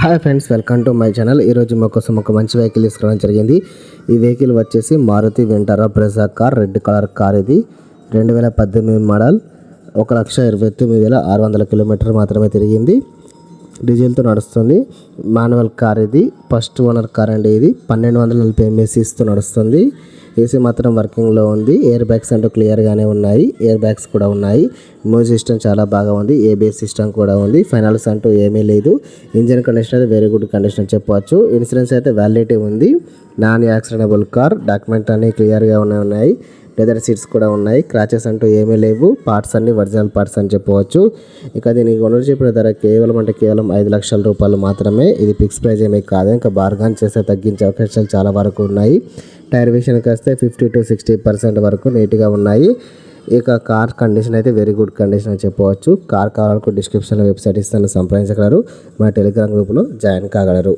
Hi friends, welcome to my channel. ఈరోజు మా కోసం ఒక మంచి వెహికల్ తీసుకురావడం జరిగింది. ఈ వెహికల్ వచ్చేసి Maruti Vitara Brezza car, red colour car. ఇది 2018 మోడల్. 1,29,600 కిలోమీటర్ మాత్రమే తిరిగింది. డీజిల్తో నడుస్తుంది. Manual car. ఇది ఫస్ట్ ఓనర్ కార్ అండి. ఇది 1240 ఎంఎస్సీస్తో నడుస్తుంది. ఏసీ మాత్రం వర్కింగ్లో ఉంది. ఎయిర్ బ్యాగ్స్ అంటూ క్లియర్గానే ఉన్నాయి. ఎయిర్ బ్యాగ్స్ కూడా ఉన్నాయి. మ్యూజిక్ సిస్టమ్ చాలా బాగా ఉంది. ఏబిఎస్ సిస్టమ్ కూడా ఉంది. ఫైనల్స్ అంటూ ఏమీ లేదు. ఇంజన్ కండిషన్ అయితే వెరీ గుడ్ కండిషన్ చెప్పవచ్చు. ఇన్సూరెన్స్ అయితే వ్యాలిడిటీ ఉంది. Non accidentable car. డాక్యుమెంట్ అన్నీ క్లియర్గా ఉన్నాయి. లెదర్ సీట్స్ కూడా ఉన్నాయి. క్రాచెస్ అంటూ ఏమీ లేవు. పార్ట్స్ అన్ని ఒరిజినల్ పార్ట్స్ అని చెప్పవచ్చు. ఇక దీనికి ఓనర్ చెప్పిన ధర కేవలం 5 లక్షల రూపాయలు మాత్రమే. ఇది ఫిక్స్ ప్రైజ్ ఏమీ కాదు. ఇంకా బార్గాన్ చేస్తే తగ్గించే అవకాశాలు చాలా వరకు ఉన్నాయి. టైర్ విషయానికి వస్తే 50 to 60% వరకు నీట్గా ఉన్నాయి. ఇక కార్ కండిషన్ అయితే వెరీ గుడ్ కండిషన్ అని చెప్పవచ్చు. కార్ కావాలకు డిస్క్రిప్షన్లో వెబ్సైట్ ఇస్తాను, సంప్రదించగలరు. మా టెలిగ్రామ్ గ్రూప్లో జాయిన్ కాగలరు.